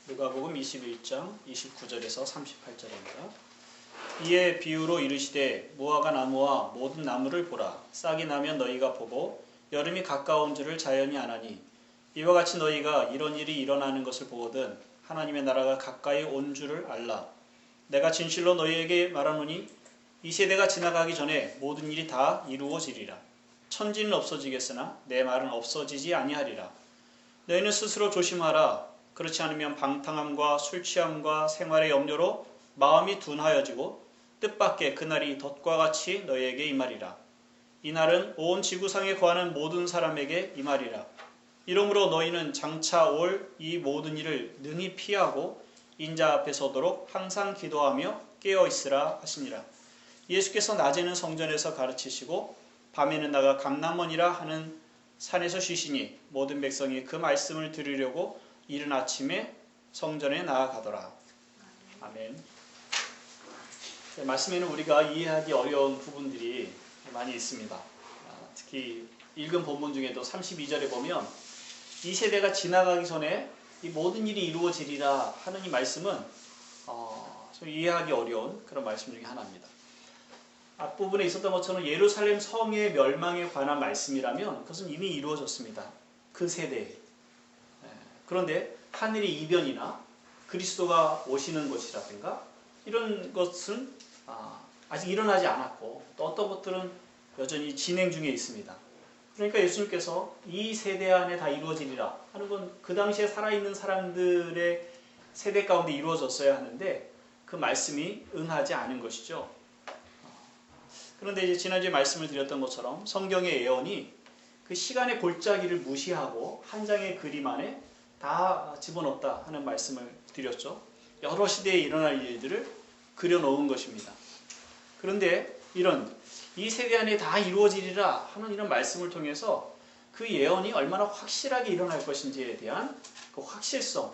누가복음 21장 29절에서 38절입니다. 이에 비유로 이르시되 무화과 나무와 모든 나무를 보라. 싹이 나면 너희가 보고 여름이 가까운 줄을 자연히 아나니 이와 같이 너희가 이런 일이 일어나는 것을 보거든 하나님의 나라가 가까이 온 줄을 알라. 내가 진실로 너희에게 말하노니 이 세대가 지나가기 전에 모든 일이 다 이루어지리라. 천지는 없어지겠으나 내 말은 없어지지 아니하리라. 너희는 스스로 조심하라. 그렇지 않으면 방탕함과 술취함과 생활의 염려로 마음이 둔하여지고 뜻밖의 그날이 덫과 같이 너희에게 임하리라. 이 날은 온 지구상에 거하는 모든 사람에게 임하리라. 이러므로 너희는 장차 올 이 모든 일을 능히 피하고 인자 앞에 서도록 항상 기도하며 깨어있으라 하시니라. 예수께서 낮에는 성전에서 가르치시고 밤에는 나가 감람원이라 하는 산에서 쉬시니 모든 백성이 그 말씀을 들으려고 이른 아침에 성전에 나아가더라. 아멘. 말씀에는 우리가 이해하기 어려운 부분들이 많이 있습니다. 특히 읽은 본문 중에도 32절에 보면 이 세대가 지나가기 전에 이 모든 일이 이루어지리라 하는 이 말씀은 좀 이해하기 어려운 그런 말씀 중에 하나입니다. 앞부분에 있었던 것처럼 예루살렘 성의 멸망에 관한 말씀이라면 그것은 이미 이루어졌습니다. 그 세대에. 그런데 하늘의 이변이나 그리스도가 오시는 것이라든가 이런 것은 아직 일어나지 않았고 또 어떤 것들은 여전히 진행 중에 있습니다. 그러니까 예수님께서 이 세대 안에 다 이루어지리라 하는 건 그 당시에 살아있는 사람들의 세대 가운데 이루어졌어야 하는데 그 말씀이 응하지 않은 것이죠. 그런데 이제 지난주에 말씀을 드렸던 것처럼 성경의 예언이 그 시간의 골짜기를 무시하고 한 장의 그림 안에 다 집어넣었다 하는 말씀을 드렸죠. 여러 시대에 일어날 일들을 그려놓은 것입니다. 그런데 이 세대 안에 다 이루어지리라 하는 이런 말씀을 통해서 그 예언이 얼마나 확실하게 일어날 것인지에 대한 그 확실성,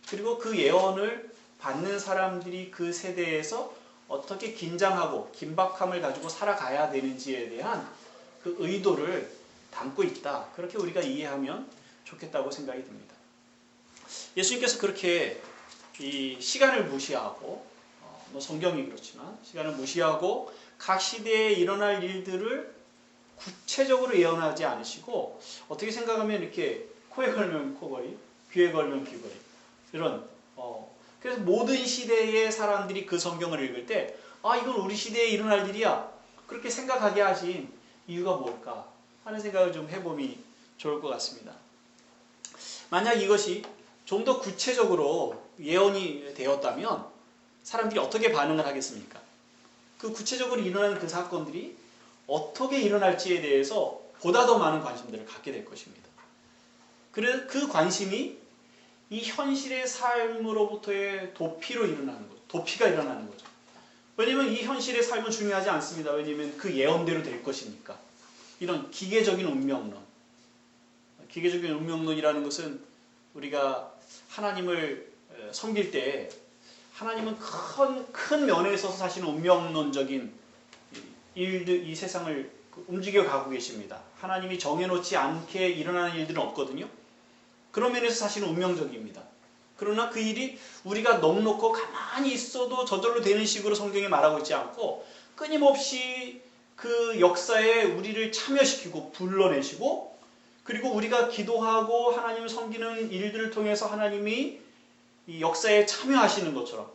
그리고 그 예언을 받는 사람들이 그 세대에서 어떻게 긴장하고 긴박함을 가지고 살아가야 되는지에 대한 그 의도를 담고 있다. 그렇게 우리가 이해하면 좋겠다고 생각이 듭니다. 예수님께서 그렇게 이 시간을 무시하고 성경이 그렇지만 시간을 무시하고 각 시대에 일어날 일들을 구체적으로 예언하지 않으시고 어떻게 생각하면 이렇게 코에 걸면 코걸이, 귀에 걸면 귀걸이 이런 그래서 모든 시대의 사람들이 그 성경을 읽을 때 이건 우리 시대에 일어날 일이야 그렇게 생각하게 하신 이유가 뭘까 하는 생각을 좀 해보면 좋을 것 같습니다. 만약 이것이 좀 더 구체적으로 예언이 되었다면 사람들이 어떻게 반응을 하겠습니까? 그 구체적으로 일어나는 그 사건들이 어떻게 일어날지에 대해서 보다 더 많은 관심들을 갖게 될 것입니다. 그래서 그 관심이 이 현실의 삶으로부터의 도피로 일어나는 거죠. 도피가 일어나는 거죠. 왜냐하면 이 현실의 삶은 중요하지 않습니다. 왜냐하면 그 예언대로 될 것이니까. 이런 기계적인 운명론. 기계적인 운명론이라는 것은 우리가 하나님을 섬길 때 하나님은 큰 면에 있어서 사실은 운명론적인 일들, 이 세상을 움직여 가고 계십니다. 하나님이 정해놓지 않게 일어나는 일들은 없거든요. 그런 면에서 사실은 운명적입니다. 그러나 그 일이 우리가 넉넉고 가만히 있어도 저절로 되는 식으로 성경에 말하고 있지 않고 끊임없이 그 역사에 우리를 참여시키고 불러내시고 그리고 우리가 기도하고 하나님을 섬기는 일들을 통해서 하나님이 이 역사에 참여하시는 것처럼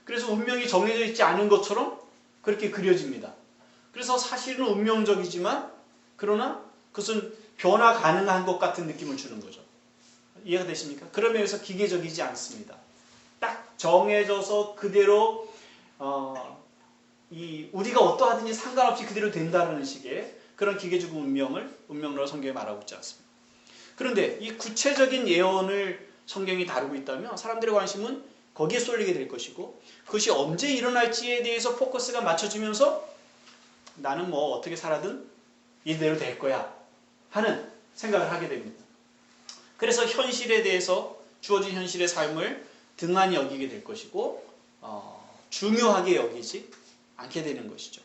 그래서 운명이 정해져 있지 않은 것처럼 그렇게 그려집니다. 그래서 사실은 운명적이지만 그러나 그것은 변화 가능한 것 같은 느낌을 주는 거죠. 이해가 되십니까? 그런 면에서 기계적이지 않습니다. 딱 정해져서 그대로 우리가 어떠하든지 상관없이 그대로 된다는 식의 그런 기계적 운명론을 성경에 말하고 있지 않습니다. 그런데 이 구체적인 예언을 성경이 다루고 있다면 사람들의 관심은 거기에 쏠리게 될 것이고 그것이 언제 일어날지에 대해서 포커스가 맞춰지면서 나는 뭐 어떻게 살아든 이대로 될 거야 하는 생각을 하게 됩니다. 그래서 현실에 대해서 주어진 현실의 삶을 등한히 여기게 될 것이고 중요하게 여기지 않게 되는 것이죠.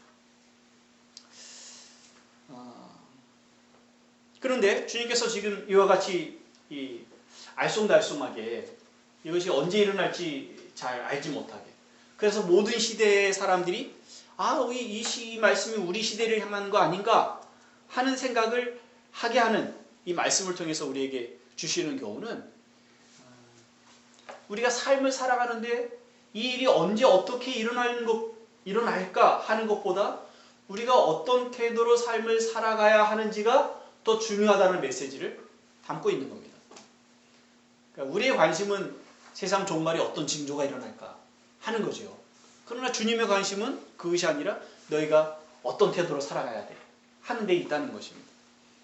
그런데 주님께서 지금 이와 같이 알쏭달쏭하게 이것이 언제 일어날지 잘 알지 못하게. 그래서 모든 시대의 사람들이 이 말씀이 우리 시대를 향한 거 아닌가 하는 생각을 하게 하는 이 말씀을 통해서 우리에게 주시는 경우는 우리가 삶을 살아가는데 이 일이 언제 어떻게 일어날까 하는 것보다 우리가 어떤 태도로 삶을 살아가야 하는지가 더 중요하다는 메시지를 담고 있는 겁니다. 그러니까 우리의 관심은 세상 종말에 어떤 징조가 일어날까 하는 거죠. 그러나 주님의 관심은 그것이 아니라 너희가 어떤 태도로 살아가야 돼 하는 데 있다는 것입니다.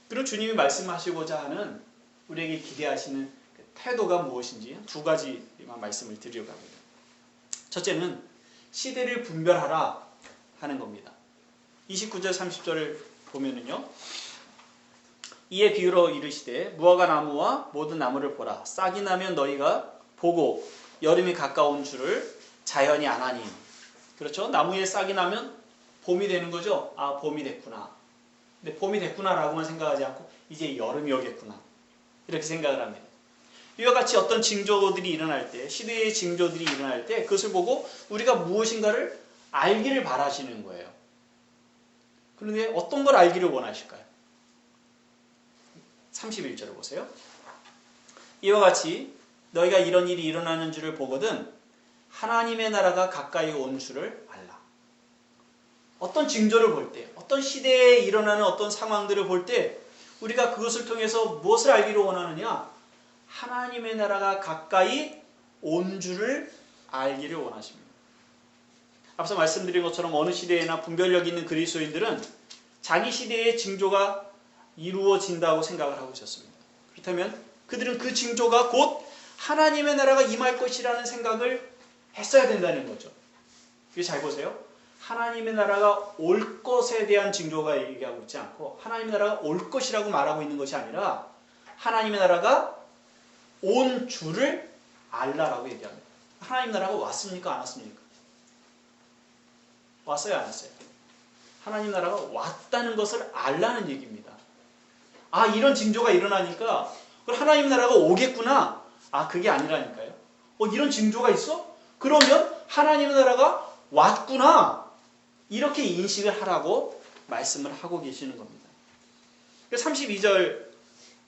그리고 주님이 말씀하시고자 하는 우리에게 기대하시는 태도가 무엇인지 두 가지만 말씀을 드리려고 합니다. 첫째는 시대를 분별하라 하는 겁니다. 29절 30절을 보면은요. 이에 비유로 이르시되 무화과 나무와 모든 나무를 보라. 싹이 나면 너희가 보고 여름이 가까운 줄을 자연히 아나니. 그렇죠? 나무에 싹이 나면 봄이 되는 거죠. 봄이 됐구나. 근데 봄이 됐구나라고만 생각하지 않고 이제 여름이 오겠구나. 이렇게 생각을 합니다. 이와 같이 어떤 징조들이 일어날 때, 시대의 징조들이 일어날 때 그것을 보고 우리가 무엇인가를 알기를 바라시는 거예요. 그런데 어떤 걸 알기를 원하실까요? 31절을 보세요. 이와 같이 너희가 이런 일이 일어나는 줄을 보거든 하나님의 나라가 가까이 온 줄을 알라. 어떤 징조를 볼 때, 어떤 시대에 일어나는 어떤 상황들을 볼 때 우리가 그것을 통해서 무엇을 알기를 원하느냐? 하나님의 나라가 가까이 온 줄을 알기를 원하십니다. 앞서 말씀드린 것처럼 어느 시대에나 분별력 있는 그리스도인들은 자기 시대의 징조가 이루어진다고 생각을 하고 있었습니다. 그렇다면 그들은 그 징조가 곧 하나님의 나라가 임할 것이라는 생각을 했어야 된다는 거죠. 이거 잘 보세요. 하나님의 나라가 올 것에 대한 징조가 얘기하고 있지 않고 하나님의 나라가 올 것이라고 말하고 있는 것이 아니라 하나님의 나라가 온 줄을 알라라고 얘기합니다. 하나님 나라가 왔습니까? 안 왔습니까? 왔어요? 안 왔어요? 하나님 나라가 왔다는 것을 알라는 얘기입니다. 이런 징조가 일어나니까 하나님 나라가 오겠구나. 그게 아니라니까요. 이런 징조가 있어? 그러면 하나님 나라가 왔구나. 이렇게 인식을 하라고 말씀을 하고 계시는 겁니다. 32절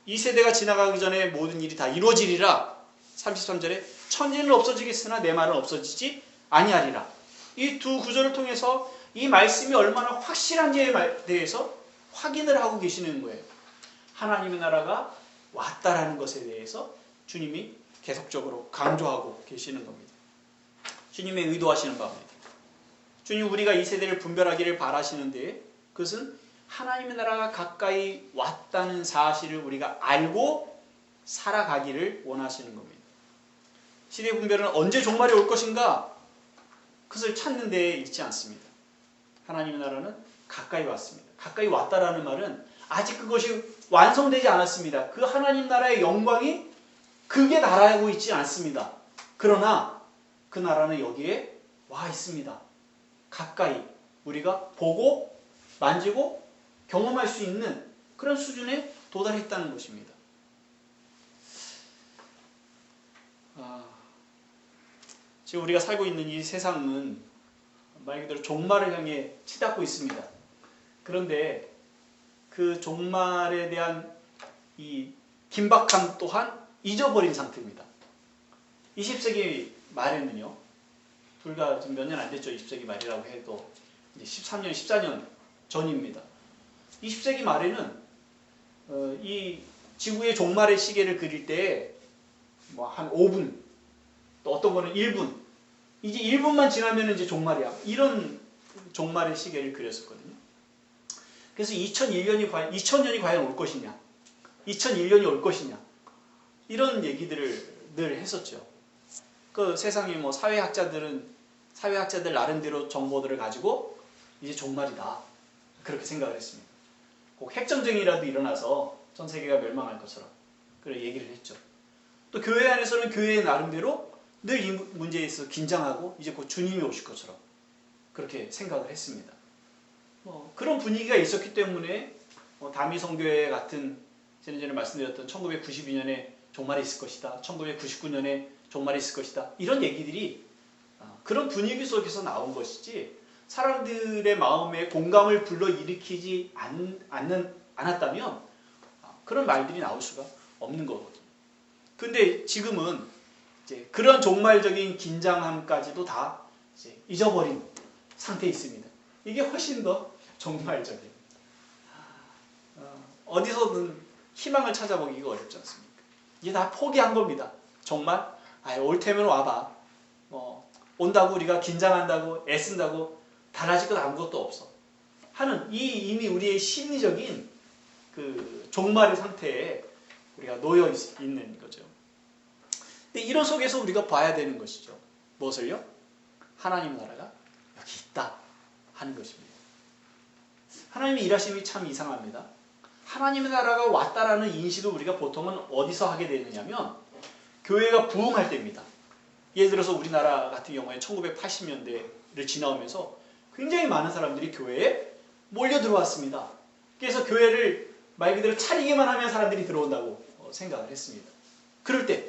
이 세대가 지나가기 전에 모든 일이 다 이루어지리라. 33절에 천지는 없어지겠으나 내 말은 없어지지 아니하리라. 이 두 구절을 통해서 이 말씀이 얼마나 확실한지에 대해서 확인을 하고 계시는 거예요. 하나님의 나라가 왔다라는 것에 대해서 주님이 계속적으로 강조하고 계시는 겁니다. 주님의 의도하시는 바입니다. 주님 우리가 이 세대를 분별하기를 바라시는데 그것은 하나님의 나라가 가까이 왔다는 사실을 우리가 알고 살아가기를 원하시는 겁니다. 시대 분별은 언제 종말이 올 것인가? 그것을 찾는 데에 있지 않습니다. 하나님의 나라는 가까이 왔습니다. 가까이 왔다라는 말은 아직 그것이 완성되지 않았습니다. 그 하나님 나라의 영광이 크게 나라하고 있지 않습니다. 그러나 그 나라는 여기에 와 있습니다. 가까이 우리가 보고 만지고 경험할 수 있는 그런 수준에 도달했다는 것입니다. 지금 우리가 살고 있는 이 세상은 말 그대로 종말을 향해 치닫고 있습니다. 그런데 그 종말에 대한 이 긴박함 또한 잊어버린 상태입니다. 20세기 말에는요, 불과 지금 몇 년 안 됐죠. 20세기 말이라고 해도 이제 13년, 14년 전입니다. 20세기 말에는 이 지구의 종말의 시계를 그릴 때 뭐 한 5분, 또 어떤 거는 1분, 이제 1분만 지나면 이제 종말이야. 이런 종말의 시계를 그렸었거든요. 그래서 2001년이 과연 올 것이냐, 2001년이 올 것이냐, 이런 얘기들을 늘 했었죠. 그 세상에 뭐 사회학자들 나름대로 정보들을 가지고 이제 종말이다. 그렇게 생각을 했습니다. 꼭 핵전쟁이라도 일어나서 전 세계가 멸망할 것처럼 그런 얘기를 했죠. 또 교회 안에서는 교회의 나름대로 늘 이 문제에 있어서 긴장하고 이제 곧 주님이 오실 것처럼 그렇게 생각을 했습니다. 그런 분위기가 있었기 때문에 다미성교회 같은 지난번에 말씀드렸던 1992년에 종말이 있을 것이다. 1999년에 종말이 있을 것이다. 이런 얘기들이 그런 분위기 속에서 나온 것이지 사람들의 마음에 공감을 불러일으키지 않았다면 그런 말들이 나올 수가 없는 거거든요. 근데 지금은 이제 그런 종말적인 긴장함까지도 다 이제 잊어버린 상태에 있습니다. 이게 훨씬 더 종말적인. 어디서든 희망을 찾아보기가 어렵지 않습니까? 이게 다 포기한 겁니다. 정말 올 테면 와봐. 온다고 우리가 긴장한다고 애쓴다고 달라질 것 아무것도 없어. 하는 이미 우리의 심리적인 그 종말의 상태에 우리가 놓여 있는 거죠. 근데 이런 속에서 우리가 봐야 되는 것이죠. 무엇을요? 하나님 나라가 여기 있다 하는 것입니다. 하나님의 일하심이 참 이상합니다. 하나님의 나라가 왔다라는 인식을 우리가 보통은 어디서 하게 되느냐면 교회가 부흥할 때입니다. 예를 들어서 우리나라 같은 경우에 1980년대를 지나오면서 굉장히 많은 사람들이 교회에 몰려 들어왔습니다. 그래서 교회를 말 그대로 차리기만 하면 사람들이 들어온다고 생각을 했습니다. 그럴 때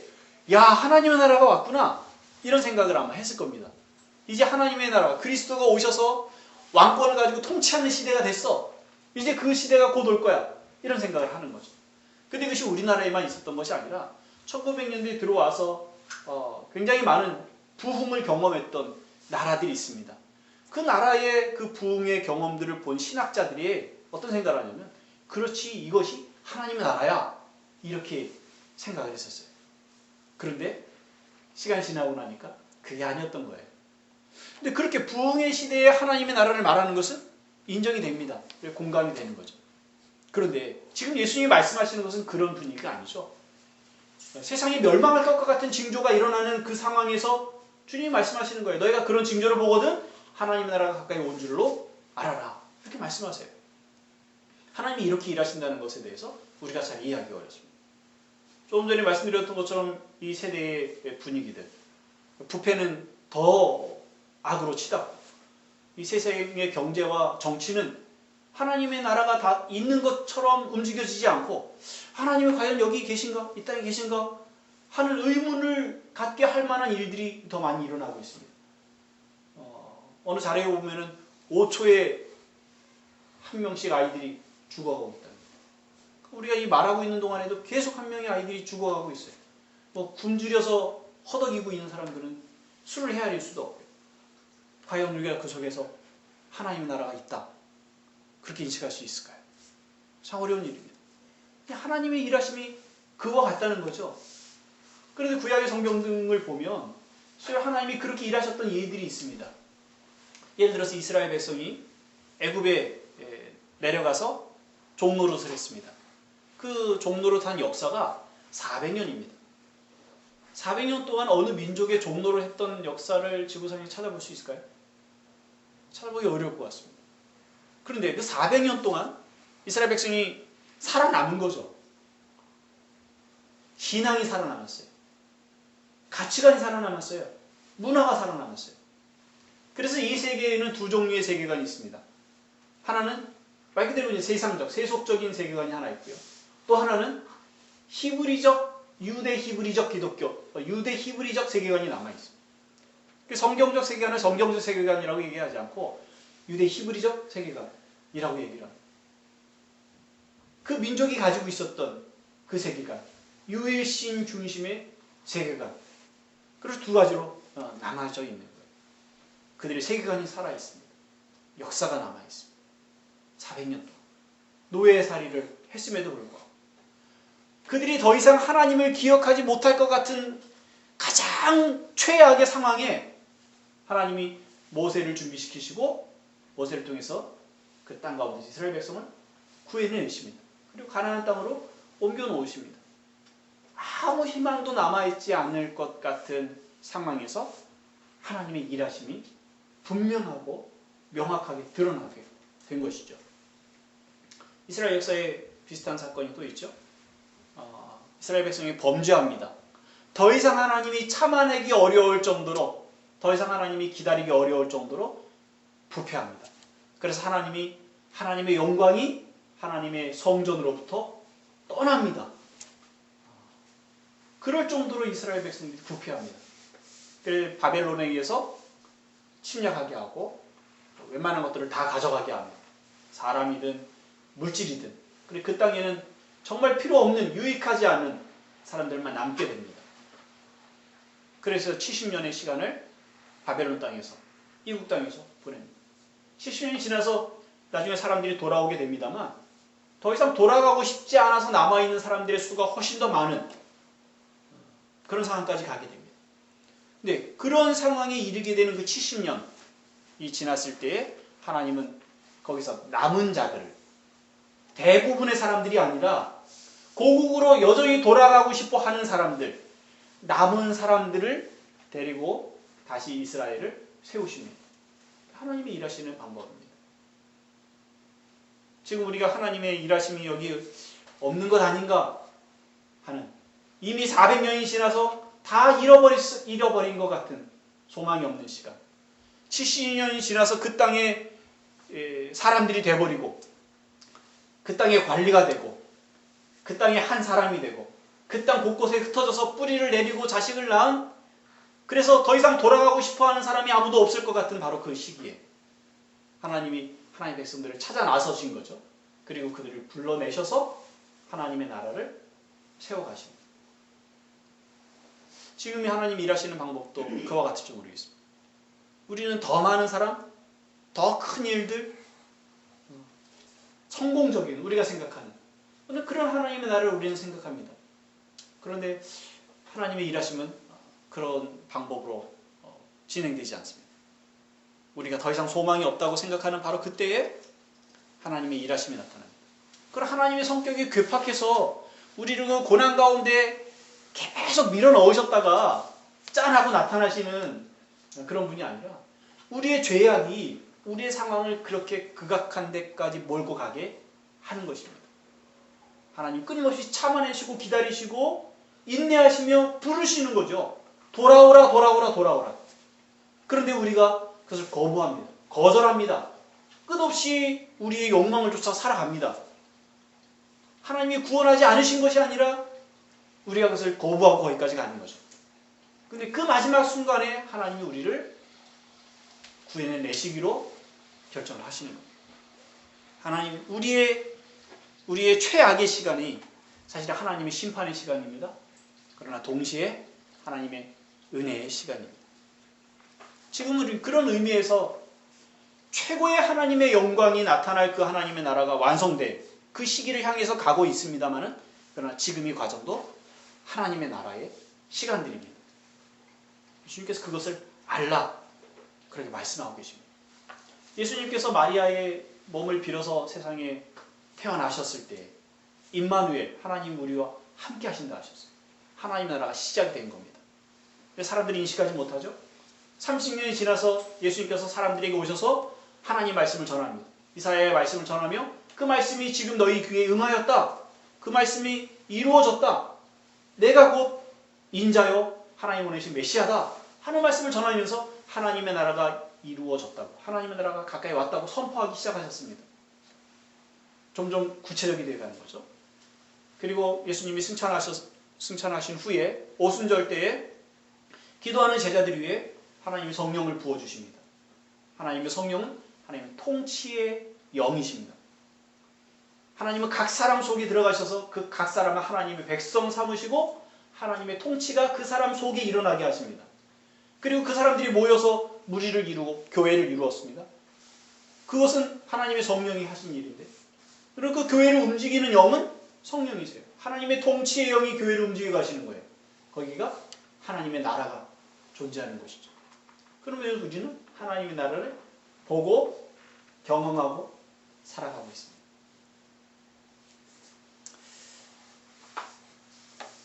야, 하나님의 나라가 왔구나 이런 생각을 아마 했을 겁니다. 이제 하나님의 나라 그리스도가 오셔서 왕권을 가지고 통치하는 시대가 됐어. 이제 그 시대가 곧 올 거야. 이런 생각을 하는 거죠. 근데 그것이 우리나라에만 있었던 것이 아니라 1900년대에 들어와서 굉장히 많은 부흥을 경험했던 나라들이 있습니다. 그 나라의 그 부흥의 경험들을 본 신학자들이 어떤 생각을 하냐면 그렇지 이것이 하나님의 나라야 이렇게 생각을 했었어요. 그런데 시간이 지나고 나니까 그게 아니었던 거예요. 근데 그렇게 부흥의 시대에 하나님의 나라를 말하는 것은 인정이 됩니다. 공감이 되는 거죠. 그런데 지금 예수님이 말씀하시는 것은 그런 분위기가 아니죠. 세상이 멸망할 것 같은 징조가 일어나는 그 상황에서 주님이 말씀하시는 거예요. 너희가 그런 징조를 보거든 하나님의 나라가 가까이 온 줄로 알아라. 이렇게 말씀하세요. 하나님이 이렇게 일하신다는 것에 대해서 우리가 잘 이해하기 어렵습니다. 조금 전에 말씀드렸던 것처럼 이 세대의 분위기들, 부패는 더 악으로 치닫고 이 세상의 경제와 정치는 하나님의 나라가 다 있는 것처럼 움직여지지 않고 하나님이 과연 여기 계신가? 이 땅에 계신가? 하는 의문을 갖게 할 만한 일들이 더 많이 일어나고 있습니다. 어느 자료에 보면은 5초에 한 명씩 아이들이 죽어가고 있다. 우리가 이 말하고 있는 동안에도 계속 한 명의 아이들이 죽어가고 있어요. 굶주려서 허덕이고 있는 사람들은 술을 헤아릴 수도 없고요. 과연 우리가 그 속에서 하나님의 나라가 있다. 그렇게 인식할 수 있을까요? 참 어려운 일입니다. 하나님의 일하심이 그와 같다는 거죠. 그런데 구약의 성경 등을 보면 실제로 하나님이 그렇게 일하셨던 예들이 있습니다. 예를 들어서 이스라엘 백성이 애굽에 내려가서 종노릇을 했습니다. 그 종노릇한 역사가 400년입니다. 400년 동안 어느 민족의 종노를 했던 역사를 지구상에 찾아볼 수 있을까요? 찾아보기 어려울 것 같습니다. 그런데 그 400년 동안 이스라엘 백성이 살아남은 거죠. 신앙이 살아남았어요. 가치관이 살아남았어요. 문화가 살아남았어요. 그래서 이 세계에는 두 종류의 세계관이 있습니다. 하나는 말 그대로 이제 세상적, 세속적인 세계관이 하나 있고요. 또 하나는 히브리적, 유대 히브리적 기독교, 유대 히브리적 세계관이 남아있습니다. 성경적 세계관을 성경적 세계관이라고 얘기하지 않고 유대 히브리적 세계관이라고 얘기를 합니다. 그 민족이 가지고 있었던 그 세계관, 유일신 중심의 세계관. 그래서 두 가지로 나눠져 있는 거예요. 그들의 세계관이 살아있습니다. 역사가 남아있습니다. 400년 동안 노예살이를 했음에도 불구하고 그들이 더 이상 하나님을 기억하지 못할 것 같은 가장 최악의 상황에 하나님이 모세를 준비시키시고 모세를 통해서 그 땅 가운데 이스라엘 백성을 구해내십니다. 그리고 가나안 땅으로 옮겨놓으십니다. 아무 희망도 남아있지 않을 것 같은 상황에서 하나님의 일하심이 분명하고 명확하게 드러나게 된 것이죠. 이스라엘 역사에 비슷한 사건이 또 있죠. 이스라엘 백성이 범죄합니다. 더 이상 하나님이 참아내기 어려울 정도로, 더 이상 하나님이 기다리기 어려울 정도로 부패합니다. 그래서 하나님의 영광이 하나님의 성전으로부터 떠납니다. 그럴 정도로 이스라엘 백성들이 부패합니다. 그래서 바벨론에 의해서 침략하게 하고 웬만한 것들을 다 가져가게 합니다. 사람이든 물질이든. 그리고 그 땅에는 정말 필요 없는 유익하지 않은 사람들만 남게 됩니다. 그래서 70년의 시간을 바벨론 땅에서 이국 땅에서 보냅니다. 70년이 지나서 나중에 사람들이 돌아오게 됩니다만 더 이상 돌아가고 싶지 않아서 남아있는 사람들의 수가 훨씬 더 많은 그런 상황까지 가게 됩니다. 근데 그런 상황에 이르게 되는 그 70년이 지났을 때에 하나님은 거기서 남은 자들을 대부분의 사람들이 아니라 고국으로 여전히 돌아가고 싶어 하는 사람들, 남은 사람들을 데리고 다시 이스라엘을 세우십니다. 하나님이 일하시는 방법입니다. 지금 우리가 하나님의 일하심이 여기 없는 것 아닌가 하는, 이미 400년이 지나서 다 잃어버린 것 같은 소망이 없는 시간, 70년이 지나서 그 땅에 사람들이 돼버리고 그 땅의 관리가 되고 그 땅의 한 사람이 되고 그 땅 곳곳에 흩어져서 뿌리를 내리고 자식을 낳은, 그래서 더 이상 돌아가고 싶어하는 사람이 아무도 없을 것 같은 바로 그 시기에 하나님이 하나님의 백성들을 찾아 나서신 거죠. 그리고 그들을 불러내셔서 하나님의 나라를 세워가십니다. 지금이 하나님이 일하시는 방법도 그와 같을지 모르겠습니다. 우리는 더 많은 사람, 더 큰 일들, 성공적인 우리가 생각하는 그런 하나님의 나라를 우리는 생각합니다. 그런데 하나님의 일하심은 그런 방법으로 진행되지 않습니다. 우리가 더 이상 소망이 없다고 생각하는 바로 그때에 하나님의 일하심이 나타납니다. 그런 하나님의 성격이 괴팍해서 우리를 그 고난 가운데 계속 밀어 넣으셨다가 짠하고 나타나시는 그런 분이 아니라 우리의 죄악이 우리의 상황을 그렇게 극악한 데까지 몰고 가게 하는 것입니다. 하나님 끊임없이 참아내시고 기다리시고 인내하시며 부르시는 거죠. 돌아오라 돌아오라 돌아오라. 그런데 우리가 그것을 거부합니다. 거절합니다. 끝없이 우리의 욕망을 쫓아 살아갑니다. 하나님이 구원하지 않으신 것이 아니라 우리가 그것을 거부하고 거기까지 가는 거죠. 근데 그 마지막 순간에 하나님이 우리를 구해내시기로 결정을 하시는 겁니다. 하나님, 우리의 최악의 시간이 사실 하나님의 심판의 시간입니다. 그러나 동시에 하나님의 은혜의 시간입니다. 지금은 그런 의미에서 최고의 하나님의 영광이 나타날 그 하나님의 나라가 완성될 그 시기를 향해서 가고 있습니다만은, 그러나 지금 이 과정도 하나님의 나라의 시간들입니다. 예수님께서 그것을 알라 그렇게 말씀하고 계십니다. 예수님께서 마리아의 몸을 빌어서 세상에 태어나셨을 때 임마누엘, 하나님 우리와 함께 하신다 하셨어요. 하나님의 나라가 시작이 된 겁니다. 사람들이 인식하지 못하죠. 30년이 지나서 예수님께서 사람들에게 오셔서 하나님 말씀을 전합니다. 이사야의 말씀을 전하며 그 말씀이 지금 너희 귀에 응하였다. 그 말씀이 이루어졌다. 내가 곧 인자요 하나님 보내신 메시아다 하는 말씀을 전하면서 하나님의 나라가 이루어졌다고, 하나님의 나라가 가까이 왔다고 선포하기 시작하셨습니다. 점점 구체적이 되어가는 거죠. 그리고 예수님이 승천하신 후에 오순절 때에 기도하는 제자들 위해 하나님이 성령을 부어주십니다. 하나님의 성령은 하나님의 통치의 영이십니다. 하나님은 각 사람 속에 들어가셔서 그 각 사람을 하나님의 백성 삼으시고 하나님의 통치가 그 사람 속에 일어나게 하십니다. 그리고 그 사람들이 모여서 무리를 이루고 교회를 이루었습니다. 그것은 하나님의 성령이 하신 일인데, 그리고 그 교회를 움직이는 영은 성령이세요. 하나님의 통치의 영이 교회를 움직여 가시는 거예요. 거기가 하나님의 나라가 존재하는 것이죠. 그러면 우리는 하나님의 나라를 보고 경험하고 살아가고 있습니다.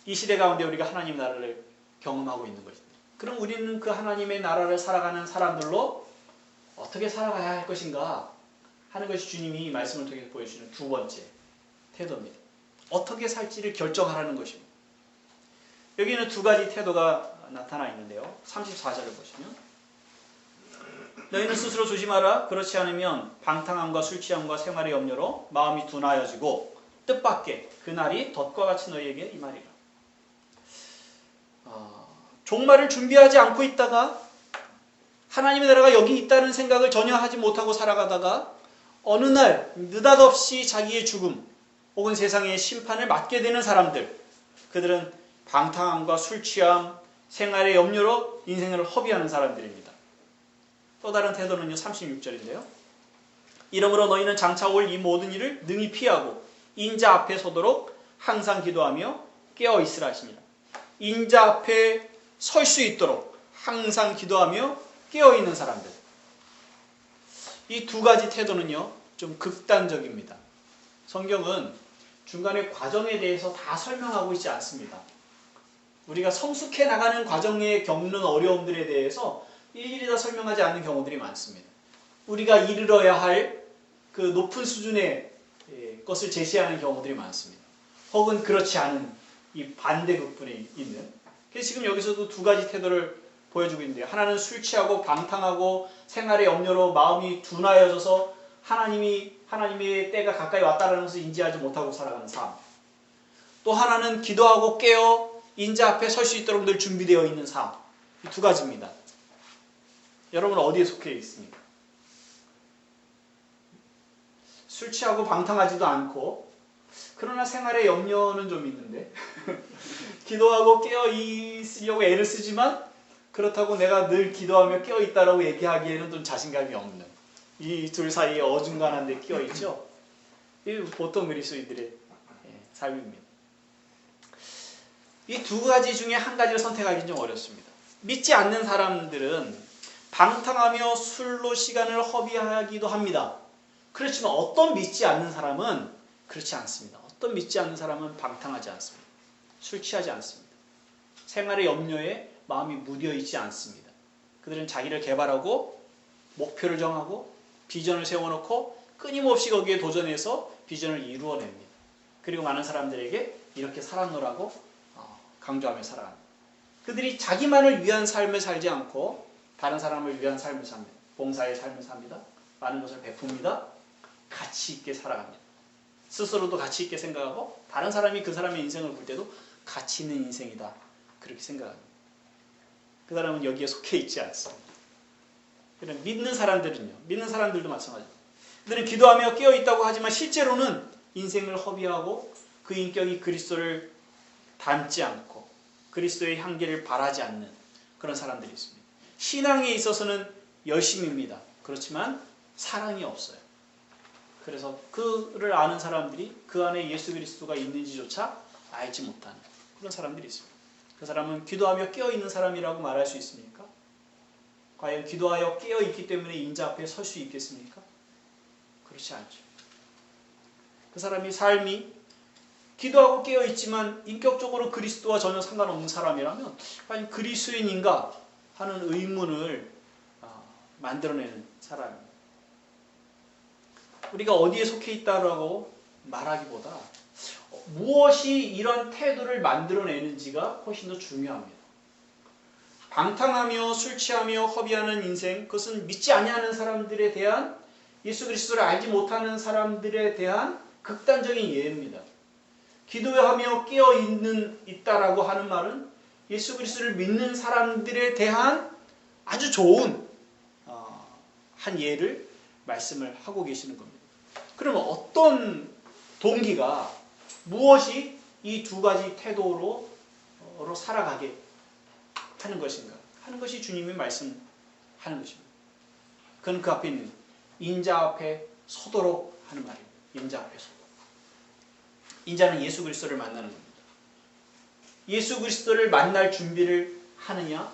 이 시대 가운데 우리가 하나님의 나라를 경험하고 있는 것입니다. 그럼 우리는 그 하나님의 나라를 살아가는 사람들로 어떻게 살아가야 할 것인가 하는 것이 주님이 말씀을 통해 보여주시는 두 번째 태도입니다. 어떻게 살지를 결정하라는 것입니다. 여기는 두 가지 태도가 나타나 있는데요. 34절을 보시면 너희는 스스로 조심하라. 그렇지 않으면 방탕함과 술 취함과 생활의 염려로 마음이 둔하여지고 뜻밖의 그날이 덫과 같이 너희에게 임하리라. 종말을 준비하지 않고 있다가 하나님의 나라가 여기 있다는 생각을 전혀 하지 못하고 살아가다가 어느 날 느닷없이 자기의 죽음 혹은 세상의 심판을 맞게 되는 사람들, 그들은 방탕함과 술 취함, 생활의 염려로 인생을 허비하는 사람들입니다. 또 다른 태도는요, 36절인데요. 이러므로 너희는 장차 올 이 모든 일을 능히 피하고 인자 앞에 서도록 항상 기도하며 깨어 있으라 하십니다. 인자 앞에 설 수 있도록 항상 기도하며 깨어 있는 사람들. 이 두 가지 태도는요, 좀 극단적입니다. 성경은 중간에 과정에 대해서 다 설명하고 있지 않습니다. 우리가 성숙해 나가는 과정에 겪는 어려움들에 대해서 일일이 다 설명하지 않는 경우들이 많습니다. 우리가 이르러야 할 그 높은 수준의 것을 제시하는 경우들이 많습니다. 혹은 그렇지 않은 이 반대극분에 있는. 그래서 지금 여기서도 두 가지 태도를 보여주고 있는데요. 하나는 술 취하고 방탕하고 생활의 염려로 마음이 둔하여져서 하나님의 때가 가까이 왔다는 것을 인지하지 못하고 살아가는 삶. 또 하나는 기도하고 깨어 인자 앞에 설 수 있도록 늘 준비되어 있는 삶. 이 두 가지입니다. 여러분은 어디에 속해 있습니까? 술 취하고 방탕하지도 않고, 그러나 생활에 염려는 좀 있는데 기도하고 깨어 있으려고 애를 쓰지만 그렇다고 내가 늘 기도하며 깨어 있다라고 얘기하기에는 좀 자신감이 없는 이 둘 사이에 어중간한 데 끼어 있죠. 이 보통 그리스도인들의 삶입니다. 이 두 가지 중에 한 가지를 선택하기는 좀 어렵습니다. 믿지 않는 사람들은 방탕하며 술로 시간을 허비하기도 합니다. 그렇지만 어떤 믿지 않는 사람은 그렇지 않습니다. 어떤 믿지 않는 사람은 방탕하지 않습니다. 술 취하지 않습니다. 생활의 염려에 마음이 무뎌 있지 않습니다. 그들은 자기를 개발하고 목표를 정하고 비전을 세워놓고 끊임없이 거기에 도전해서 비전을 이루어냅니다. 그리고 많은 사람들에게 이렇게 살아노라고 강조하며 살아갑니다. 그들이 자기만을 위한 삶을 살지 않고 다른 사람을 위한 삶을 삽니다. 봉사의 삶을 삽니다. 많은 것을 베풉니다. 가치 있게 살아갑니다. 스스로도 가치 있게 생각하고 다른 사람이 그 사람의 인생을 볼 때도 가치 있는 인생이다. 그렇게 생각합니다. 그 사람은 여기에 속해 있지 않습니다. 그럼 믿는 사람들도 마찬가지입니다. 그들은 기도하며 깨어 있다고 하지만 실제로는 인생을 허비하고 그 인격이 그리스도를 닮지 않고 그리스도의 향기를 바라지 않는 그런 사람들이 있습니다. 신앙에 있어서는 열심입니다. 그렇지만 사랑이 없어요. 그래서 그를 아는 사람들이 그 안에 예수 그리스도가 있는지조차 알지 못하는 그런 사람들이 있습니다. 그 사람은 기도하며 깨어 있는 사람이라고 말할 수 있습니까? 과연 기도하여 깨어 있기 때문에 인자 앞에 설 수 있겠습니까? 그렇지 않죠. 그 사람이 삶이 기도하고 깨어 있지만 인격적으로 그리스도와 전혀 상관없는 사람이라면 과연 그리스도인인가 하는 의문을 만들어내는 사람입니다. 우리가 어디에 속해 있다라고 말하기보다 무엇이 이런 태도를 만들어내는지가 훨씬 더 중요합니다. 방탕하며 술 취하며 허비하는 인생, 그것은 믿지 아니하는 사람들에 대한 예수 그리스도를 알지 못하는 사람들에 대한 극단적인 예입니다. 기도하며 깨어 있다라고 하는 말은 예수 그리스도를 믿는 사람들에 대한 아주 좋은 한 예를 말씀을 하고 계시는 겁니다. 그러면 어떤 동기가 무엇이 이 두 가지 태도로 살아가게 하는 것인가 하는 것이 주님이 말씀하는 것입니다. 그건 그 앞에 있는 인자 앞에 서도록 하는 말입니다. 인자 앞에 서도록. 인자는 예수 그리스도를 만나는 겁니다. 예수 그리스도를 만날 준비를 하느냐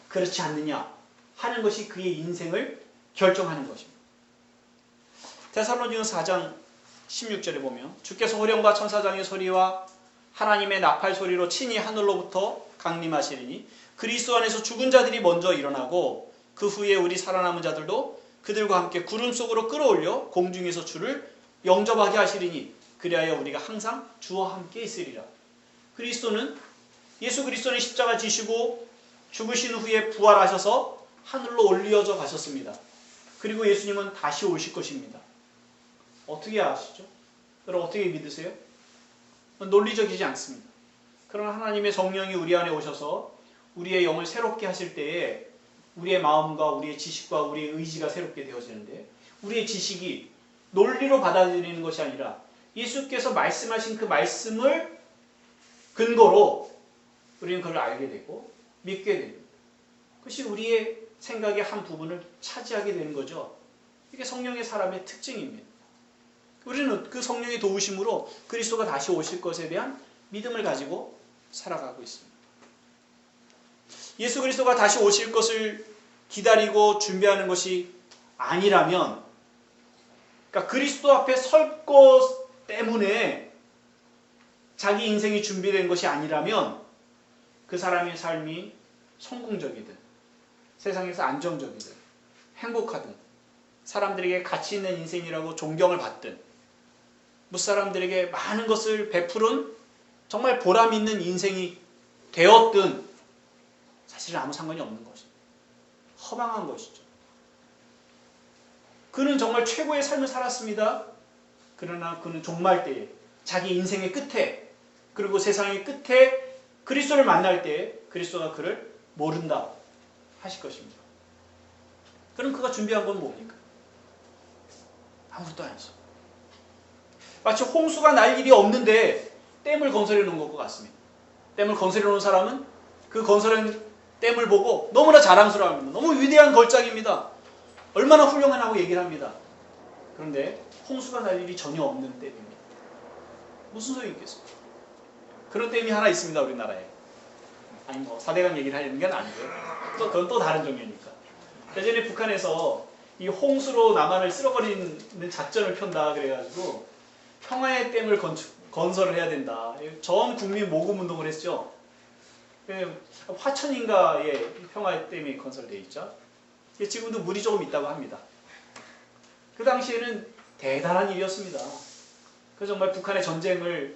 그렇지 않느냐 하는 것이 그의 인생을 결정하는 것입니다. 데살로니가서 4장 16절에 보면 주께서 호령과 천사장의 소리와 하나님의 나팔 소리로 친히 하늘로부터 강림하시리니 그리스도 안에서 죽은 자들이 먼저 일어나고 그 후에 우리 살아남은 자들도 그들과 함께 구름 속으로 끌어올려 공중에서 주를 영접하게 하시리니 그리하여 우리가 항상 주와 함께 있으리라. 예수 그리스도는 십자가 지시고 죽으신 후에 부활하셔서 하늘로 올려져 가셨습니다. 그리고 예수님은 다시 오실 것입니다. 어떻게 아시죠? 여러분 어떻게 믿으세요? 논리적이지 않습니다. 그러나 하나님의 성령이 우리 안에 오셔서 우리의 영을 새롭게 하실 때에 우리의 마음과 우리의 지식과 우리의 의지가 새롭게 되어지는데, 우리의 지식이 논리로 받아들이는 것이 아니라 예수께서 말씀하신 그 말씀을 근거로 우리는 그걸 알게 되고 믿게 되고, 그것이 우리의 생각의 한 부분을 차지하게 되는 거죠. 이게 성령의 사람의 특징입니다. 우리는 그 성령의 도우심으로 그리스도가 다시 오실 것에 대한 믿음을 가지고 살아가고 있습니다. 예수 그리스도가 다시 오실 것을 기다리고 준비하는 것이 아니라면, 그러니까 그리스도 앞에 설 것 때문에 자기 인생이 준비된 것이 아니라면 그 사람의 삶이 성공적이든 세상에서 안정적이든 행복하든 사람들에게 가치 있는 인생이라고 존경을 받든 무사람들에게 많은 것을 베푸는 정말 보람 있는 인생이 되었든 사실은 아무 상관이 없는 것입니다. 허망한 것이죠. 그는 정말 최고의 삶을 살았습니다. 그러나 그는 종말 때에, 자기 인생의 끝에, 그리고 세상의 끝에 그리스도를 만날 때에 그리스도가 그를 모른다 하실 것입니다. 그럼 그가 준비한 건 뭡니까? 아무것도 아니죠. 마치 홍수가 날 일이 없는데 댐을 건설해 놓은 것과 같습니다. 댐을 건설해 놓은 사람은 그 건설한 댐을 보고 너무나 자랑스러워합니다. 너무 위대한 걸작입니다. 얼마나 훌륭하냐고 얘기를 합니다. 그런데 홍수가 날 일이 전혀 없는 댐입니다. 무슨 소용이 있겠습니까? 그런 댐이 하나 있습니다, 우리나라에. 아니 뭐 4대강 얘기를 하려는 건 아니고요. 그건 또 다른 종류니까. 예전에 북한에서 이 홍수로 남한을 쓸어버리는 작전을 편다 그래가지고 평화의 댐을 건설을 해야 된다. 전 국민 모금 운동을 했죠. 화천인가에 평화의 댐이 건설되어 있죠. 지금도 물이 조금 있다고 합니다. 그 당시에는 대단한 일이었습니다. 그 정말 북한의 전쟁을,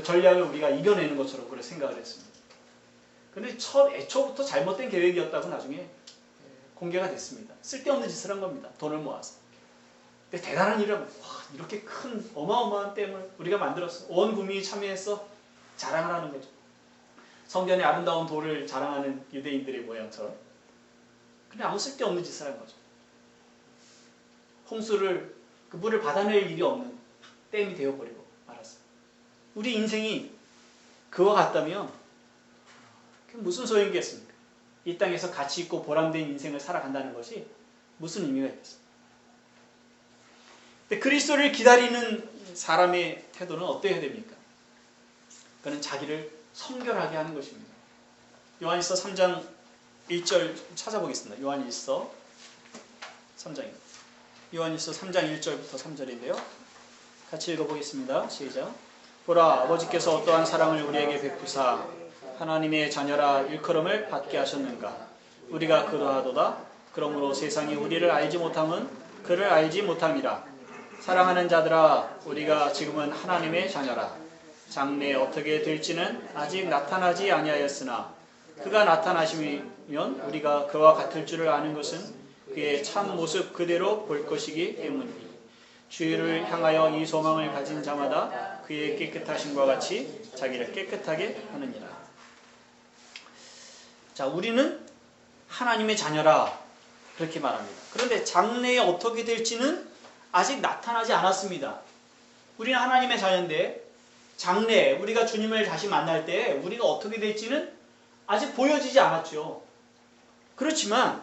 전략을 우리가 이겨내는 것처럼 그렇게 생각을 했습니다. 그런데 애초부터 잘못된 계획이었다고 나중에 공개가 됐습니다. 쓸데없는 짓을 한 겁니다. 돈을 모아서. 근데 대단한 일은 이렇게 큰 어마어마한 댐을 우리가 만들었어. 온 국민이 참여해서 자랑을 하는 거죠. 성전의 아름다운 돌을 자랑하는 유대인들의 모양처럼. 근데 아무 쓸데없는 짓을 한 거죠. 홍수를, 그 물을 받아낼 일이 없는 댐이 되어버리고 말았어요. 우리 인생이 그와 같다면 그게 무슨 소용이겠습니까? 이 땅에서 가치 있고 보람된 인생을 살아간다는 것이 무슨 의미가 있겠습니까? 근데 그리스도를 기다리는 사람의 태도는 어떠해야 됩니까? 그는 자기를 성결하게 하는 것입니다. 요한일서 3장 1절 찾아보겠습니다. 요한일서 3장입니다. 요한일서 3장 1절부터 3절인데요. 같이 읽어보겠습니다. 시작. 보라, 아버지께서 어떠한 사랑을 우리에게 베푸사 하나님의 자녀라 일컬음을 받게 하셨는가. 우리가 그러하도다. 그러므로 세상이 우리를 알지 못함은 그를 알지 못함이라. 사랑하는 자들아, 우리가 지금은 하나님의 자녀라. 장래에 어떻게 될지는 아직 나타나지 아니하였으나 그가 나타나시면 우리가 그와 같을 줄을 아는 것은 그의 참 모습 그대로 볼 것이기 때문이니 주를 향하여 이 소망을 가진 자마다 그의 깨끗하심과 같이 자기를 깨끗하게 하느니라. 자, 우리는 하나님의 자녀라 그렇게 말합니다. 그런데 장래에 어떻게 될지는 아직 나타나지 않았습니다. 우리는 하나님의 자녀인데 장래에 우리가 주님을 다시 만날 때 우리가 어떻게 될지는 아직 보여지지 않았죠. 그렇지만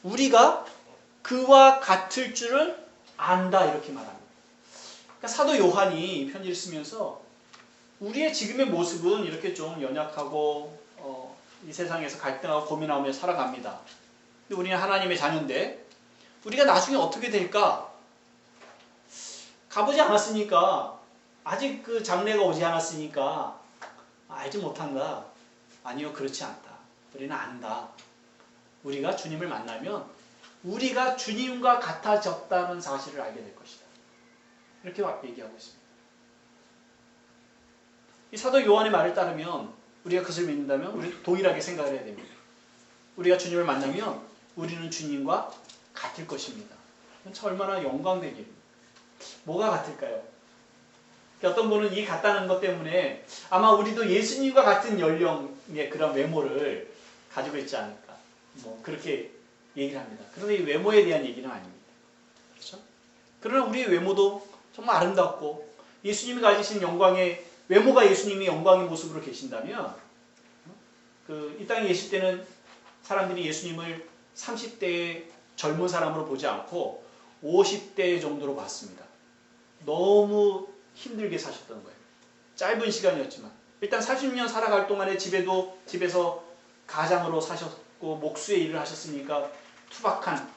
우리가 그와 같을 줄을 안다 이렇게 말합니다. 그러니까 사도 요한이 편지를 쓰면서 우리의 지금의 모습은 이렇게 좀 연약하고 이 세상에서 갈등하고 고민하며 살아갑니다. 근데 우리는 하나님의 자녀인데 우리가 나중에 어떻게 될까? 가보지 않았으니까 아직 그 장래가 오지 않았으니까 알지 못한다. 아니요, 그렇지 않다. 우리는 안다. 우리가 주님을 만나면 우리가 주님과 같아졌다는 사실을 알게 될 것이다. 이렇게 얘기하고 있습니다. 이 사도 요한의 말을 따르면 우리가 그것을 믿는다면 우리 동일하게 생각을 해야 됩니다. 우리가 주님을 만나면 우리는 주님과 같을 것입니다. 참 얼마나 영광된 일입니다. 뭐가 같을까요? 어떤 분은 이 같다는 것 때문에 아마 우리도 예수님과 같은 연령, 예, 그런 외모를 가지고 있지 않을까. 뭐 그렇게 얘기를 합니다. 그런데 이 외모에 대한 얘기는 아닙니다. 그렇죠? 그러나 우리의 외모도 정말 아름답고 예수님이 가지신 영광의 외모가 예수님이 영광의 모습으로 계신다면 이 땅에 계실 때는 사람들이 예수님을 30대의 젊은 사람으로 보지 않고 50대 정도로 봤습니다. 너무 힘들게 사셨던 거예요. 짧은 시간이었지만 일단 40년 살아갈 동안에 집에서 가장으로 사셨고 목수의 일을 하셨으니까 투박한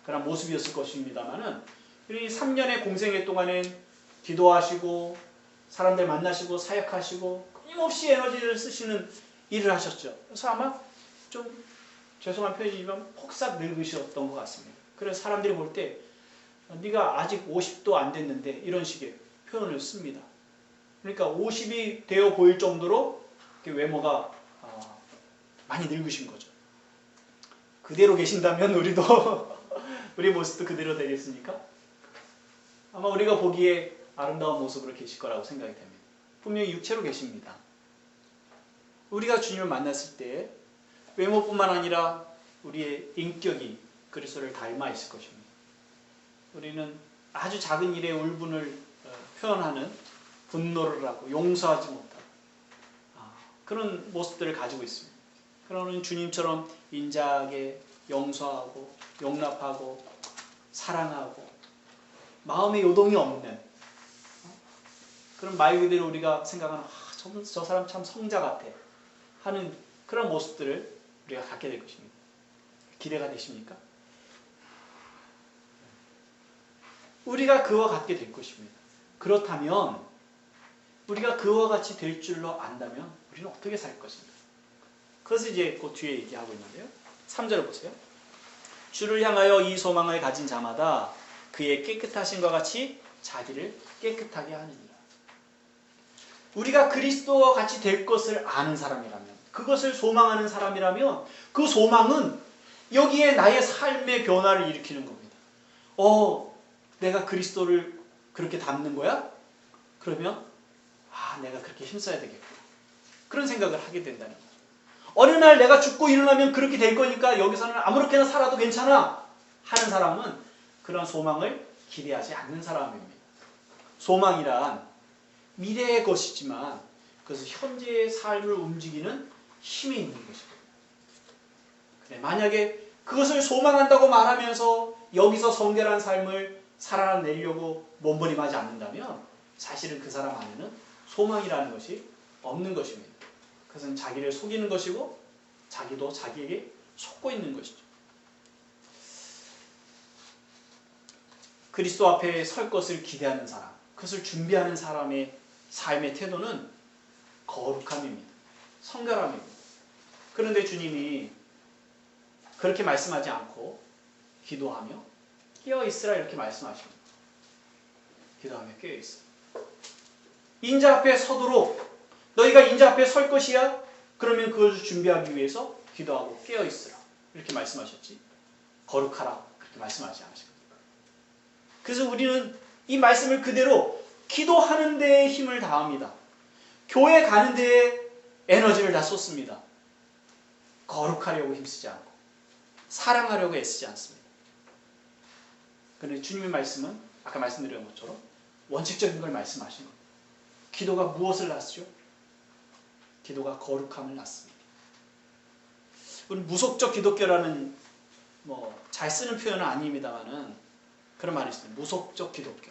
그런 모습이었을 것입니다만은 이 3년의 공생애 동안엔 기도하시고 사람들 만나시고 사역하시고 끊임없이 에너지를 쓰시는 일을 하셨죠. 그래서 아마 좀 죄송한 표현이지만 폭삭 늙으셨던 것 같습니다. 그래서 사람들이 볼 때 네가 아직 50도 안 됐는데 이런 식의 표현을 씁니다. 그러니까 50이 되어 보일 정도로 외모가 많이 늙으신 거죠. 그대로 계신다면 우리도 우리 모습도 그대로 되겠습니까? 아마 우리가 보기에 아름다운 모습으로 계실 거라고 생각이 됩니다. 분명히 육체로 계십니다. 우리가 주님을 만났을 때 외모뿐만 아니라 우리의 인격이 그리스도를 닮아 있을 것입니다. 우리는 아주 작은 일에 울분을 표현하는 분노를 하고 용서하지 못하고 그런 모습들을 가지고 있습니다. 그러는 주님처럼 인자하게 용서하고 용납하고 사랑하고 마음의 요동이 없는 그런 말 그대로 우리가 생각하는 저 사람 참 성자 같아 하는 그런 모습들을 우리가 갖게 될 것입니다. 기대가 되십니까? 우리가 그와 같게 될 것입니다. 그렇다면 우리가 그와 같이 될 줄로 안다면 우리는 어떻게 살 것인가? 그것을 이제 그 뒤에 얘기하고 있는데요. 3절을 보세요. 주를 향하여 이 소망을 가진 자마다 그의 깨끗하심과 같이 자기를 깨끗하게 하느니라. 우리가 그리스도와 같이 될 것을 아는 사람이라면, 그것을 소망하는 사람이라면 그 소망은 여기에 나의 삶의 변화를 일으키는 겁니다. 내가 그리스도를 그렇게 닮는 거야? 그러면 내가 그렇게 힘써야 되겠구나. 그런 생각을 하게 된다는 거죠. 어느 날 내가 죽고 일어나면 그렇게 될 거니까 여기서는 아무렇게나 살아도 괜찮아 하는 사람은 그런 소망을 기대하지 않는 사람입니다. 소망이란 미래의 것이지만 그것은 현재의 삶을 움직이는 힘이 있는 것입니다. 그래, 만약에 그것을 소망한다고 말하면서 여기서 성결한 삶을 살아내려고 몸부림하지 않는다면 사실은 그 사람 안에는 소망이라는 것이 없는 것입니다. 그것은 자기를 속이는 것이고 자기도 자기에게 속고 있는 것이죠. 그리스도 앞에 설 것을 기대하는 사람, 그것을 준비하는 사람의 삶의 태도는 거룩함입니다. 성결함입니다. 그런데 주님이 그렇게 말씀하지 않고 기도하며 깨어있으라 이렇게 말씀하십니다. 기도하며 깨어있으라. 인자 앞에 서도록 너희가 인자 앞에 설 것이야? 그러면 그것을 준비하기 위해서 기도하고 깨어있으라 이렇게 말씀하셨지 거룩하라 그렇게 말씀하지 않으십니다. 그래서 우리는 이 말씀을 그대로 기도하는 데에 힘을 다합니다. 교회 가는 데에 에너지를 다 쏟습니다. 거룩하려고 힘쓰지 않고 사랑하려고 애쓰지 않습니다. 그런데 주님의 말씀은 아까 말씀드린 것처럼 원칙적인 걸 말씀하신 겁니다. 기도가 무엇을 낳죠? 기도가 거룩함을 낳습니다. 우리 무속적 기독교라는 잘 쓰는 표현은 아닙니다만은 그런 말이 있습니다. 무속적 기독교.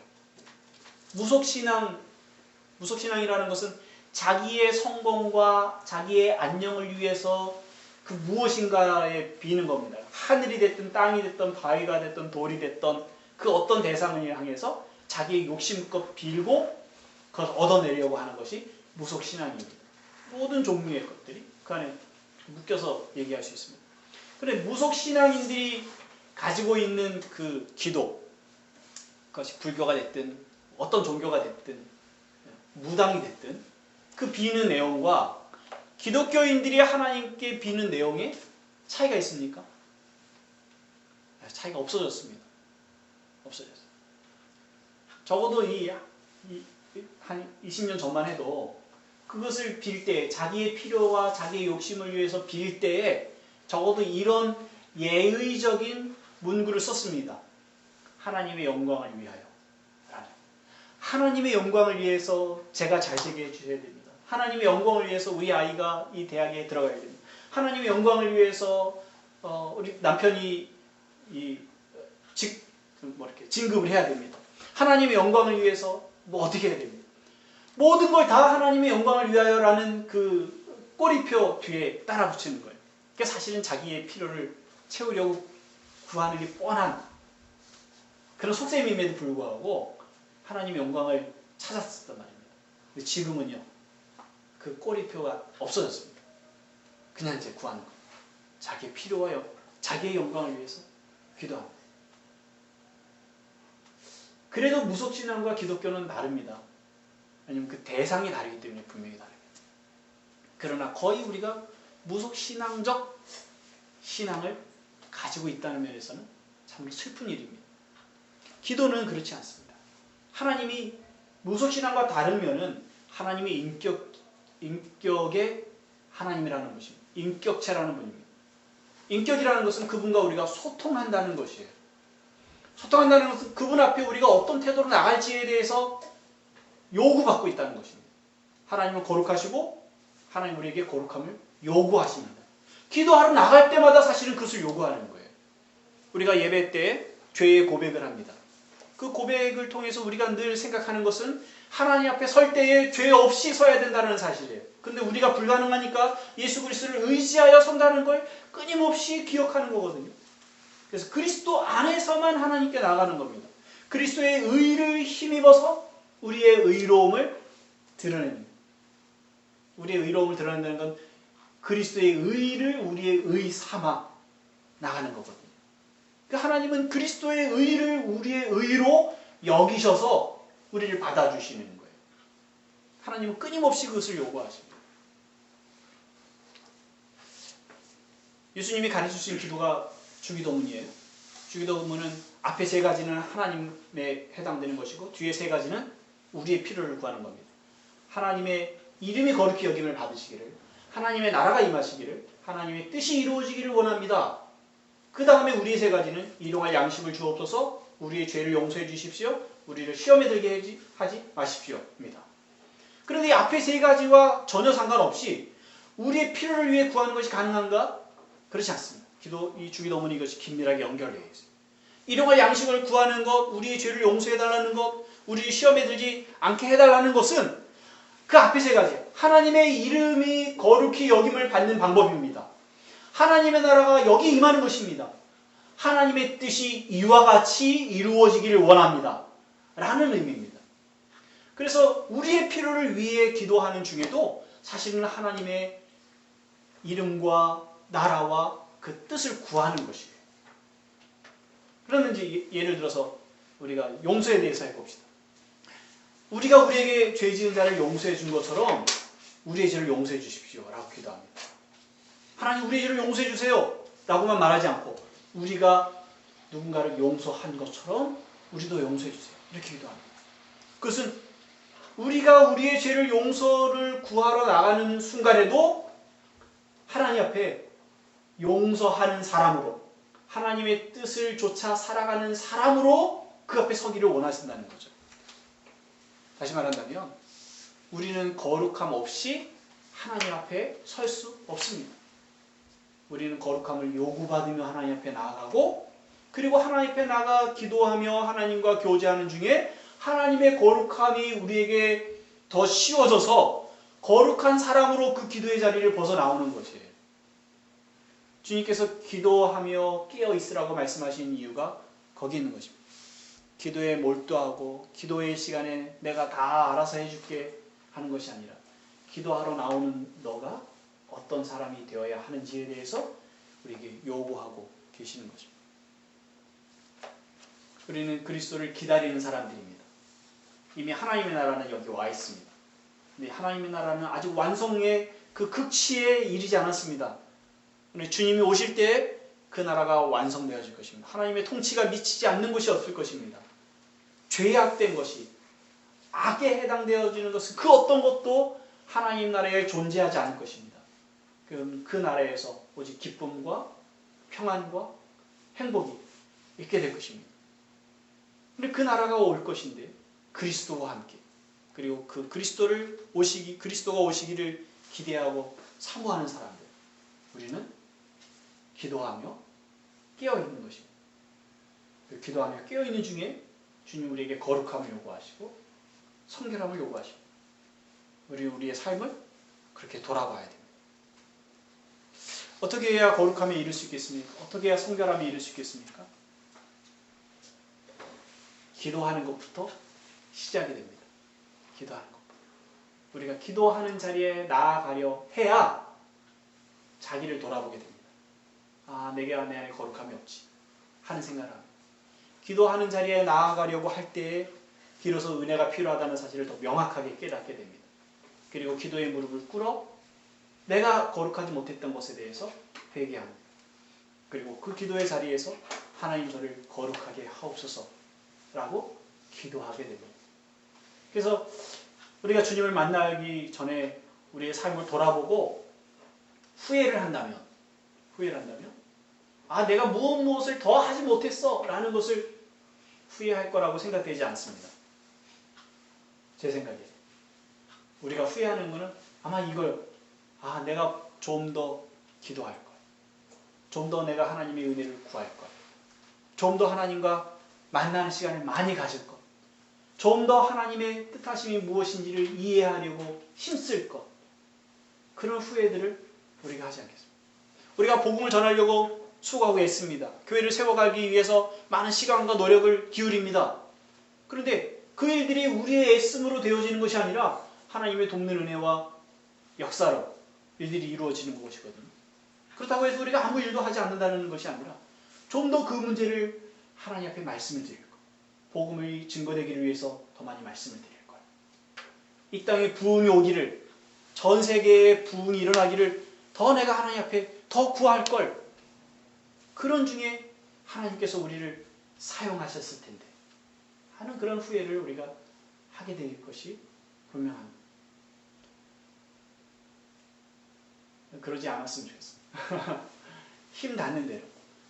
무속신앙이라는 것은 자기의 성공과 자기의 안녕을 위해서 그 무엇인가에 비는 겁니다. 하늘이 됐든 땅이 됐든 바위가 됐든 돌이 됐든 그 어떤 대상을 향해서 자기의 욕심껏 빌고 그것을 얻어내려고 하는 것이 무속신앙입니다. 모든 종류의 것들이 그 안에 묶여서 얘기할 수 있습니다. 그런데 무속신앙인들이 가지고 있는 그 기도, 그것이 불교가 됐든 어떤 종교가 됐든 무당이 됐든 그 비는 내용과 기독교인들이 하나님께 비는 내용에 차이가 있습니까? 차이가 없어졌습니다. 없어졌어요. 적어도 한 20년 전만 해도 그것을 빌 때, 자기의 필요와 자기의 욕심을 위해서 빌 때에 적어도 이런 예의적인 문구를 썼습니다. 하나님의 영광을 위하여. 하나님의 영광을 위해서 제가 잘 되게 해주셔야 됩니다. 하나님의 영광을 위해서 우리 아이가 이 대학에 들어가야 됩니다. 하나님의 영광을 위해서 우리 남편이 진급을 해야 됩니다. 하나님의 영광을 위해서 뭐 어떻게 해야 됩니다. 모든 걸 다 하나님의 영광을 위하여라는 그 꼬리표 뒤에 따라 붙이는 거예요. 그게 사실은 자기의 필요를 채우려고 구하는 게 뻔한 그런 속셈임에도 불구하고 하나님의 영광을 찾았었단 말입니다. 근데 지금은요, 그 꼬리표가 없어졌습니다. 그냥 이제 구하는 거예요. 자기의 필요와 자기의 영광을 위해서 기도합니다. 그래도 무속신앙과 기독교는 다릅니다. 왜냐면 그 대상이 다르기 때문에 분명히 다릅니다. 그러나 거의 우리가 무속신앙적 신앙을 가지고 있다는 면에서는 참으로 슬픈 일입니다. 기도는 그렇지 않습니다. 하나님이 무속신앙과 다른 면은 하나님의 인격의 하나님이라는 것입니다. 인격체라는 분입니다. 인격이라는 것은 그분과 우리가 소통한다는 것이에요. 소통한다는 것은 그분 앞에 우리가 어떤 태도로 나갈지에 대해서 요구받고 있다는 것입니다. 하나님은 거룩하시고 하나님 우리에게 거룩함을 요구하십니다. 기도하러 나갈 때마다 사실은 그것을 요구하는 거예요. 우리가 예배 때 죄의 고백을 합니다. 그 고백을 통해서 우리가 늘 생각하는 것은 하나님 앞에 설 때에 죄 없이 서야 된다는 사실이에요. 근데 우리가 불가능하니까 예수 그리스도를 의지하여 선다는 걸 끊임없이 기억하는 거거든요. 그래서 그리스도 안에서만 하나님께 나가는 겁니다. 그리스도의 의를 힘입어서 우리의 의로움을 드러냅니다. 우리의 의로움을 드러낸다는 건 그리스도의 의를 우리의 의 삼아 나가는 거거든요. 그러니까 하나님은 그리스도의 의를 우리의 의로 여기셔서 우리를 받아주시는 거예요. 하나님은 끊임없이 그것을 요구하십니다. 예수님이 가르쳐주신 기도가 주기도문이에요. 주기도문은 앞에 세 가지는 하나님에 해당되는 것이고 뒤에 세 가지는 우리의 필요를 구하는 겁니다. 하나님의 이름이 거룩히 여김을 받으시기를, 하나님의 나라가 임하시기를, 하나님의 뜻이 이루어지기를 원합니다. 그 다음에 우리의 세 가지는 일용할 양식을 주옵소서, 우리의 죄를 용서해 주십시오, 우리를 시험에 들게 하지 마십시오입니다. 그런데 이 앞에 세 가지와 전혀 상관없이 우리의 필요를 위해 구하는 것이 가능한가? 그렇지 않습니다. 이 주기도문이 이것이 긴밀하게 연결되어 있어요. 일용할 양식을 구하는 것, 우리의 죄를 용서해달라는 것, 우리 시험에 들지 않게 해달라는 것은 그 앞에 세 가지, 하나님의 이름이 거룩히 여김을 받는 방법입니다. 하나님의 나라가 여기 임하는 것입니다. 하나님의 뜻이 이와 같이 이루어지기를 원합니다. 라는 의미입니다. 그래서 우리의 필요를 위해 기도하는 중에도 사실은 하나님의 이름과 나라와 그 뜻을 구하는 것이에요. 그러면 이제 예를 들어서 우리가 용서에 대해서 해봅시다. 우리가 우리에게 죄 지은 자를 용서해 준 것처럼 우리의 죄를 용서해 주십시오 라고 기도합니다. 하나님 우리의 죄를 용서해 주세요 라고만 말하지 않고 우리가 누군가를 용서한 것처럼 우리도 용서해 주세요 이렇게 기도합니다. 그것은 우리가 우리의 죄를 용서를 구하러 나가는 순간에도 하나님 앞에 용서하는 사람으로, 하나님의 뜻을 좇아 살아가는 사람으로 그 앞에 서기를 원하신다는 거죠. 다시 말한다면 우리는 거룩함 없이 하나님 앞에 설 수 없습니다. 우리는 거룩함을 요구받으며 하나님 앞에 나아가고, 그리고 하나님 앞에 나가 기도하며 하나님과 교제하는 중에 하나님의 거룩함이 우리에게 더 씌워져서 거룩한 사람으로 그 기도의 자리를 벗어나오는 것이에요. 주님께서 기도하며 깨어있으라고 말씀하신 이유가 거기 있는 것입니다. 기도에 몰두하고 기도의 시간에 내가 다 알아서 해줄게 하는 것이 아니라 기도하러 나오는 너가 어떤 사람이 되어야 하는지에 대해서 우리에게 요구하고 계시는 것입니다. 우리는 그리스도를 기다리는 사람들입니다. 이미 하나님의 나라는 여기 와 있습니다. 근데 하나님의 나라는 아직 완성의 그 극치에 이르지 않았습니다. 근데 주님이 오실 때 그 나라가 완성되어질 것입니다. 하나님의 통치가 미치지 않는 것이 없을 것입니다. 죄악된 것이, 악에 해당되어지는 것은 그 어떤 것도 하나님 나라에 존재하지 않을 것입니다. 그 나라에서 오직 기쁨과 평안과 행복이 있게 될 것입니다. 근데 그 나라가 올 것인데 그리스도와 함께, 그리고 그 그리스도가 오시기를 기대하고 사모하는 사람들, 우리는 기도하며 깨어있는 것입니다. 그 기도하며 깨어있는 중에 주님 우리에게 거룩함을 요구하시고 성결함을 요구하시고, 우리의 삶을 그렇게 돌아봐야 됩니다. 어떻게 해야 거룩함에 이를 수 있겠습니까? 어떻게 해야 성결함에 이를 수 있겠습니까? 기도하는 것부터 시작이 됩니다. 기도하는 것. 우리가 기도하는 자리에 나아가려 해야 자기를 돌아보게 됩니다. 아, 내게 내 안에 거룩함이 없지 하는 생각을 합니다. 기도하는 자리에 나아가려고 할 때에 비로소 은혜가 필요하다는 사실을 더 명확하게 깨닫게 됩니다. 그리고 기도의 무릎을 꿇어 내가 거룩하지 못했던 것에 대해서 회개합니다. 그리고 그 기도의 자리에서 하나님 저를 거룩하게 하옵소서라고 기도하게 됩니다. 그래서 우리가 주님을 만나기 전에 우리의 삶을 돌아보고 후회를 한다면 아, 내가 무엇을 더 하지 못했어 라는 것을 후회할 거라고 생각되지 않습니다. 제 생각에 우리가 후회하는 것은 아마 이걸, 아, 내가 좀 더 기도할 걸, 좀 더 내가 하나님의 은혜를 구할 걸, 좀 더 하나님과 만나는 시간을 많이 가질 것, 좀 더 하나님의 뜻하심이 무엇인지를 이해하려고 힘쓸 것, 그런 후회들을 우리가 하지 않겠습니다. 우리가 복음을 전하려고 수고하고 애씁니다. 교회를 세워가기 위해서 많은 시간과 노력을 기울입니다. 그런데 그 일들이 우리의 애씀으로 되어지는 것이 아니라 하나님의 돕는 은혜와 역사로 일들이 이루어지는 것이거든요. 그렇다고 해서 우리가 아무 일도 하지 않는다는 것이 아니라 좀 더 그 문제를 하나님 앞에 말씀을 드릴 것, 복음의 증거되기를 위해서 더 많이 말씀을 드릴 것, 이 땅에 부흥이 오기를, 전 세계에 부흥이 일어나기를 더 내가 하나님 앞에 더 구할 걸, 그런 중에 하나님께서 우리를 사용하셨을 텐데 하는 그런 후회를 우리가 하게 될 것이 분명합니다. 그러지 않았으면 좋겠습니다. 힘 닿는 대로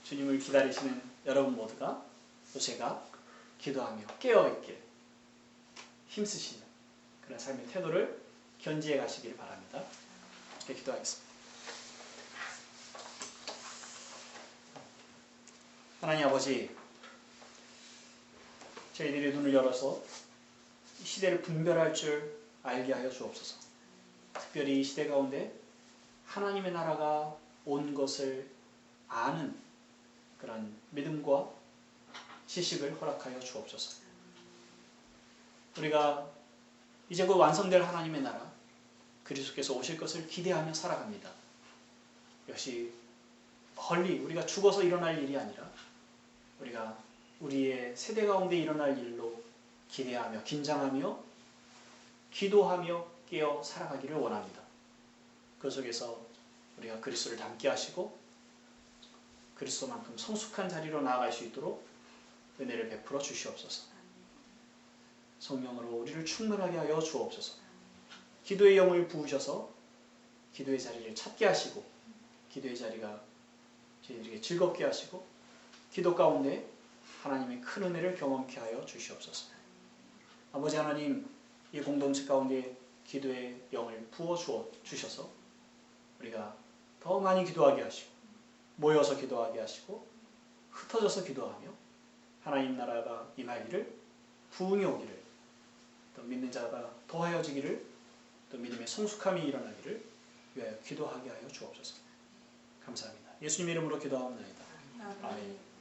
주님을 기다리시는 여러분 모두가, 또 제가 기도하며 깨어있게 힘쓰시는 그런 삶의 태도를 견지해 가시기를 바랍니다. 이렇게 기도하겠습니다. 하나님 아버지, 저희들의 눈을 열어서 이 시대를 분별할 줄 알게 하여 주옵소서. 특별히 이 시대 가운데 하나님의 나라가 온 것을 아는 그런 믿음과 지식을 허락하여 주옵소서. 우리가 이제 곧 완성될 하나님의 나라, 그리스도께서 오실 것을 기대하며 살아갑니다. 역시 멀리 우리가 죽어서 일어날 일이 아니라 우리가 우리의 세대 가운데 일어날 일로 기대하며 긴장하며 기도하며 깨어 살아가기를 원합니다. 그 속에서 우리가 그리스도를 닮게 하시고 그리스도만큼 성숙한 자리로 나아갈 수 있도록 은혜를 베풀어 주시옵소서. 성령으로 우리를 충만하게 하여 주옵소서. 기도의 영을 부으셔서 기도의 자리를 찾게 하시고 기도의 자리가 저희들에게 즐겁게 하시고 기도 가운데 하나님의 큰 은혜를 경험케 하여 주시옵소서. 아버지 하나님, 이 공동체 가운데 기도의 영을 부어 주셔서 우리가 더 많이 기도하게 하시고 모여서 기도하게 하시고 흩어져서 기도하며 하나님 나라가 임하기를, 부흥이 오기를, 또 믿는 자가 더하여지기를, 또 믿음의 성숙함이 일어나기를 위하여 기도하게 하여 주옵소서. 감사합니다. 예수님 이름으로 기도하옵나이다. 아멘.